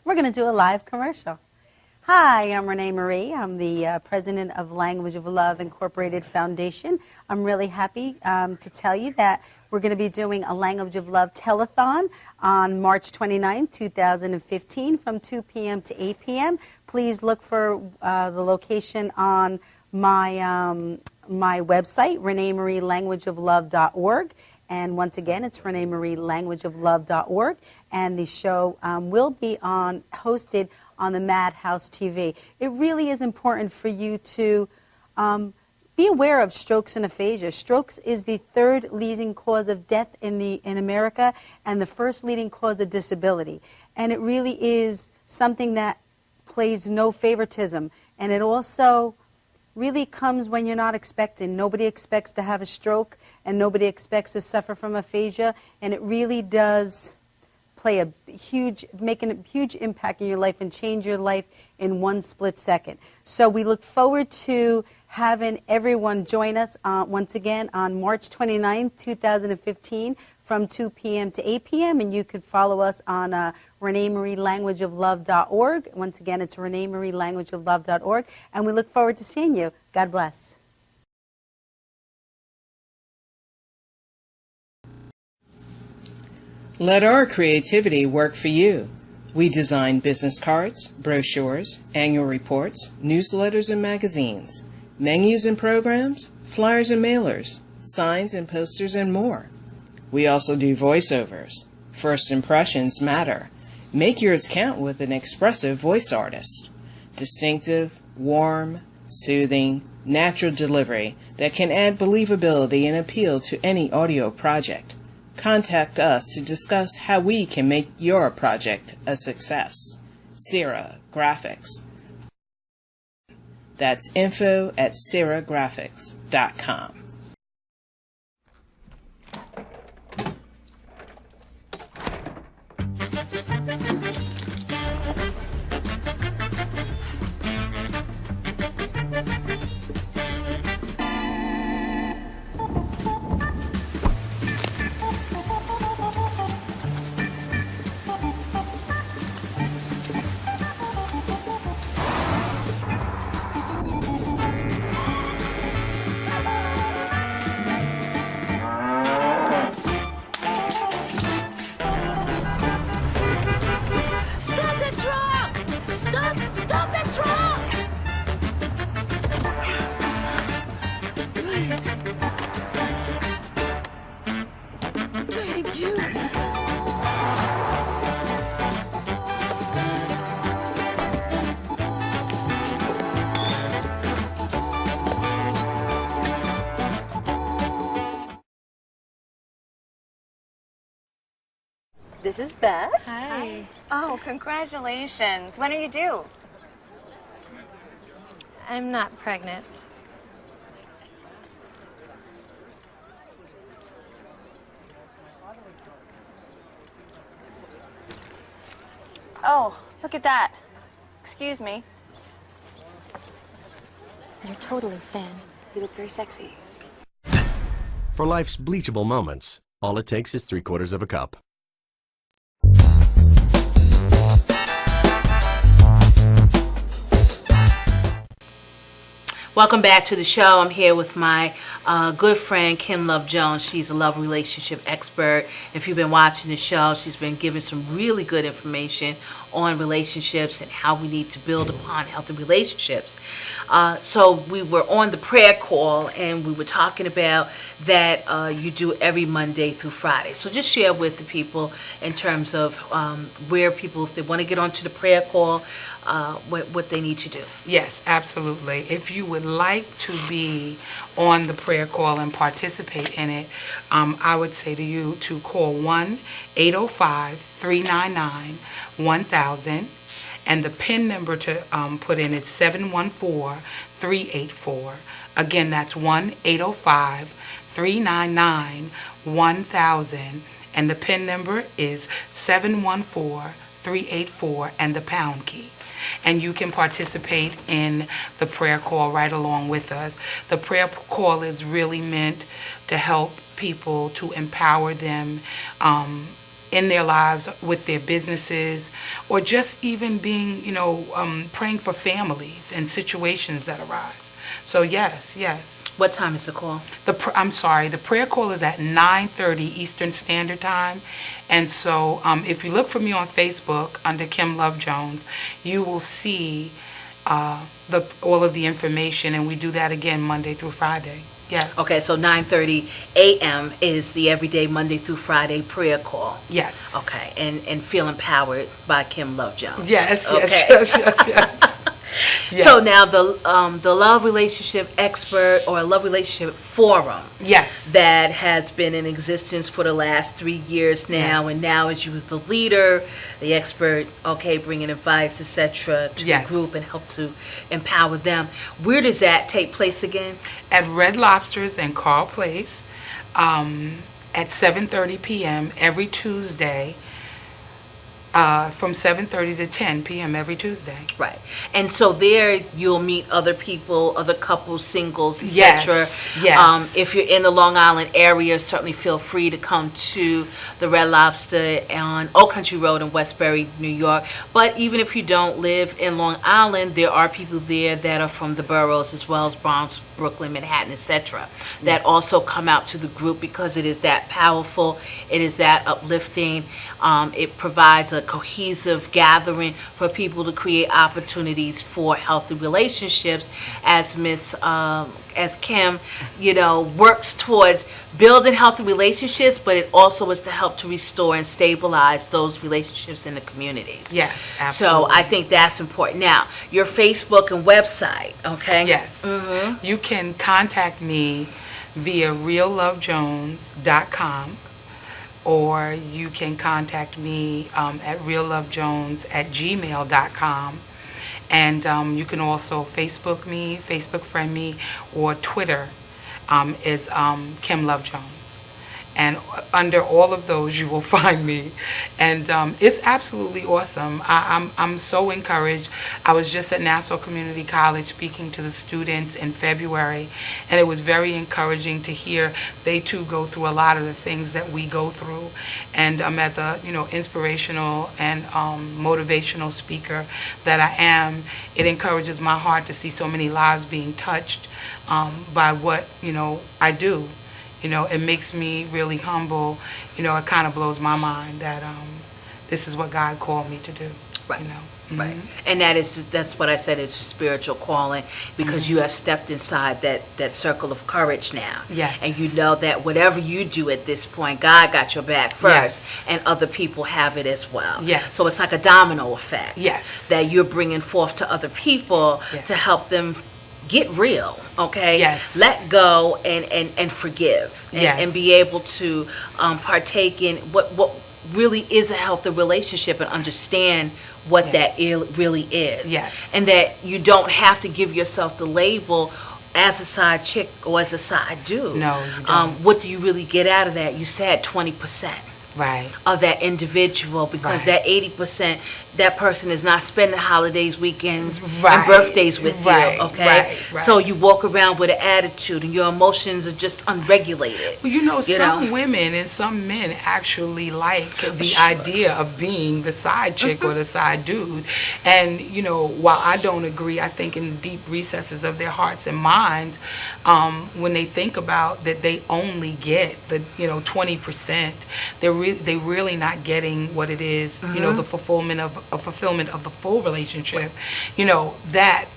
We're going to do a live commercial. Hi, I'm Renee Marie. I'm the president of Language of Love Incorporated Foundation. I'm really happy to tell you that we're going to be doing a Language of Love telethon on March 29, 2015 from 2 p.m. to 8 p.m. Please look for the location on my website, ReneeMarieLanguageOfLove.org. And once again, it's ReneeMarieLanguageOfLove.org. And the show will be hosted on the Madhouse TV. It really is important for you to be aware of strokes and aphasia. Strokes is the third leading cause of death in America and the first leading cause of disability. And it really is something that plays no favoritism. And it also really comes when you're not expecting. Nobody expects to have a stroke, and nobody expects to suffer from aphasia, and it really does make a huge impact in your life and change your life in one split second. So we look forward to having everyone join us once again on March 29, 2015 from 2 p.m. to 8 p.m. And you could follow us on ReneeMarieLanguageOfLove.org. Once again, it's ReneeMarieLanguageOfLove.org. And we look forward to seeing you. God bless. Let our creativity work for you. We design business cards, brochures, annual reports, newsletters and magazines, menus and programs, flyers and mailers, signs and posters, and more. We also do voiceovers. First impressions matter. Make yours count with an expressive voice artist. Distinctive, warm, soothing, natural delivery that can add believability and appeal to any audio project. Contact us to discuss how we can make your project a success. Sierra Graphics. That's info@sierragraphics.com. This is Beth. Hi. Oh, congratulations. When are you due? I'm not pregnant. Oh, look at that. Excuse me. You're totally thin. You look very sexy. For life's bleachable moments, all it takes is 3/4 of a cup. Welcome back to the show. I'm here with my good friend, Kim Love Jones. She's a love relationship expert. If you've been watching the show, she's been giving some really good information on relationships and how we need to build upon healthy relationships. So we were on the prayer call, and we were talking about that you do every Monday through Friday. So just share with the people in terms of where people, if they want to get onto the prayer call, what they need to do. Yes, absolutely. If you would like to be on the prayer call and participate in it, I would say to you to call 1-805-399-1000, and the PIN number to put in is 714-384. Again, that's 1-805-399-1000, and the PIN number is 714-384 and the pound key. And you can participate in the prayer call right along with us. The prayer call is really meant to help people, to empower them in their lives, with their businesses, or just even being, praying for families and situations that arise. So yes. What time is the call? The prayer call is at 9:30 Eastern Standard Time. And so if you look for me on Facebook under Kim Love Jones, you will see all of the information, and we do that again Monday through Friday. Yes. Okay, so 9:30 a.m. is the everyday Monday through Friday prayer call. Yes. Okay, and feel empowered by Kim Love Jones. Yes. Yes. So now the love relationship expert or love relationship forum. Yes. That has been in existence for the last 3 years now, Yes. and now as you the leader, the expert, bringing advice, etc. to Yes. the group and help to empower them. Where does that take place again? At Red Lobsters and Carl Place at 7:30 p.m. every Tuesday. From 7:30 to 10 p.m. every Tuesday. Right. And so there you'll meet other people, other couples, singles, etc. Yes. If you're in the Long Island area, certainly feel free to come to the Red Lobster on Old Country Road in Westbury, New York. But even if you don't live in Long Island, there are people there that are from the boroughs as well as Brooklyn, Manhattan, etc., that also come out to the group because it is that powerful, it is that uplifting. It provides a cohesive gathering for people to create opportunities for healthy relationships, as Kim, works towards building healthy relationships, but it also is to help to restore and stabilize those relationships in the communities. Yes, So absolutely. I think that's important. Now, your Facebook and website, okay? Yes. You can contact me via reallovejones.com, or you can contact me at reallovejones@gmail.com. And you can also Facebook me, Facebook friend me, or Twitter is Kim Love Jones. And under all of those, you will find me. And it's absolutely awesome. I'm so encouraged. I was just at Nassau Community College speaking to the students in February, and it was very encouraging to hear they too go through a lot of the things that we go through. And as a inspirational and motivational speaker that I am, it encourages my heart to see so many lives being touched by what I do. It makes me really humble. It kind of blows my mind that this is what God called me to do. Right. Right. And that's what I said, it's a spiritual calling, because you have stepped inside that circle of courage now. Yes. And you know that whatever you do at this point, God got your back first, Yes. and other people have it as well. Yes. So it's like a domino effect. Yes. That you're bringing forth to other people to help them get real, okay? Yes. Let go and forgive, and be able to partake in what really is a healthy relationship, and understand what that really is. Yes. And that you don't have to give yourself the label as a side chick or as a side dude. No, you don't. What do you really get out of that? You said 20%. Right. Of that individual, because Right. that 80%, that person is not spending holidays, weekends, Right. and birthdays with Right. you, okay? Right. Right. So you walk around with an attitude, and your emotions are just unregulated. Well, some women and some men actually like the idea of being the side chick or the side dude. And, while I don't agree, I think in the deep recesses of their hearts and minds, when they think about that they only get the, 20%, they really not getting what it is, the fulfillment of the full relationship, that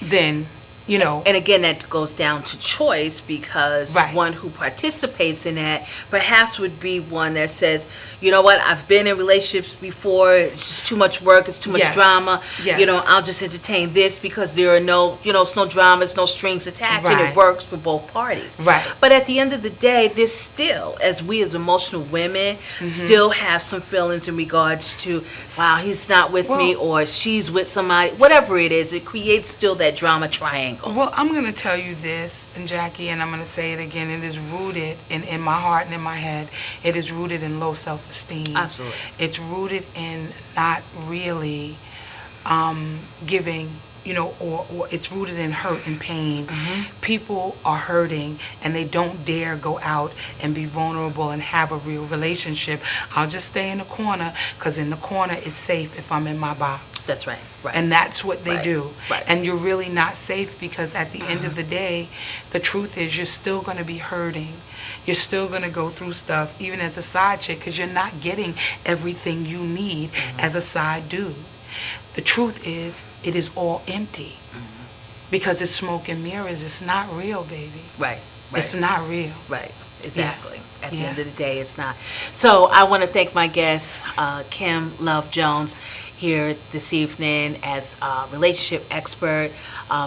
then, And again, that goes down to choice, because one who participates in that perhaps would be one that says, you know what, I've been in relationships before, it's just too much work, it's too much Yes. drama, Yes. I'll just entertain this because there are no, it's no drama, it's no strings attached, and it Right. works for both parties. Right. But at the end of the day, there's still, as we as emotional women, still have some feelings in regards to, wow, he's not with me, or she's with somebody, whatever it is, it creates still that drama triangle. Well, I'm going to tell you this, and Jackie, and I'm going to say it again. It is rooted in my heart and in my head. It is rooted in low self-esteem. Absolutely. It's rooted in not really giving, or it's rooted in hurt and pain. People are hurting, and they don't dare go out and be vulnerable and have a real relationship. I'll just stay in the corner, because in the corner is safe if I'm in my box. That's right. Right. And that's what they Right. do. Right. And you're really not safe, because at the end of the day, the truth is you're still going to be hurting. You're still going to go through stuff, even as a side chick, because you're not getting everything you need as a side dude. The truth is, it is all empty, because it's smoke and mirrors. It's not real, baby. Right. It's not real. Right. Exactly. At the Yeah. end of the day, it's not. So I want to thank my guest, Kim Love Jones, here this evening as a relationship expert,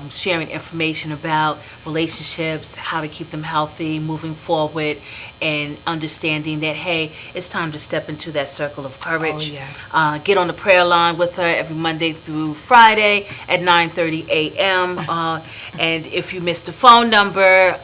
sharing information about relationships, how to keep them healthy, moving forward, and understanding that, hey, it's time to step into that circle of courage. Oh, yes. Get on the prayer line with her every Monday through Friday at 9:30 a.m. And if you missed the phone number,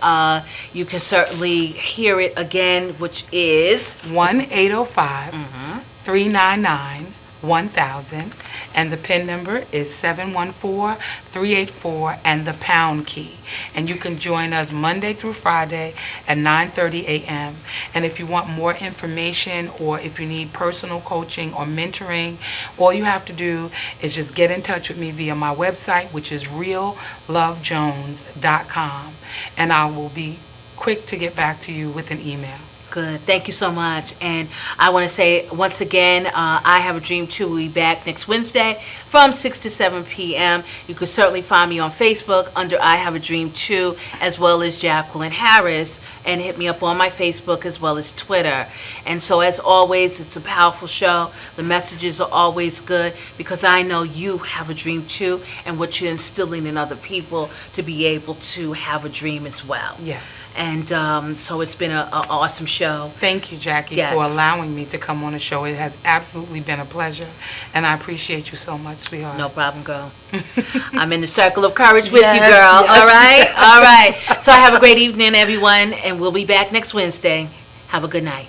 you can certainly hear it again, which is 1-805-399-1000. and the PIN number is 714-384 and the pound key. And you can join us Monday through Friday at 9:30 a.m. And if you want more information or if you need personal coaching or mentoring, all you have to do is just get in touch with me via my website, which is reallovejones.com, and I will be quick to get back to you with an email. Good. Thank you so much. And I want to say once again, I Have a Dream 2 will be back next Wednesday from 6 to 7 p.m. You can certainly find me on Facebook under I Have a Dream 2, as well as Jacqueline Harris, and hit me up on my Facebook as well as Twitter. And so as always, it's a powerful show. The messages are always good because I know you have a dream too, and what you're instilling in other people to be able to have a dream as well. Yes. And so it's been an awesome show. Thank you, Jackie, Yes. for allowing me to come on the show. It has absolutely been a pleasure, and I appreciate you so much, sweetheart. No problem, girl. I'm in the circle of courage with you, Yes, girl. yes. All right? All right. So have a great evening, everyone, and we'll be back next Wednesday. Have a good night.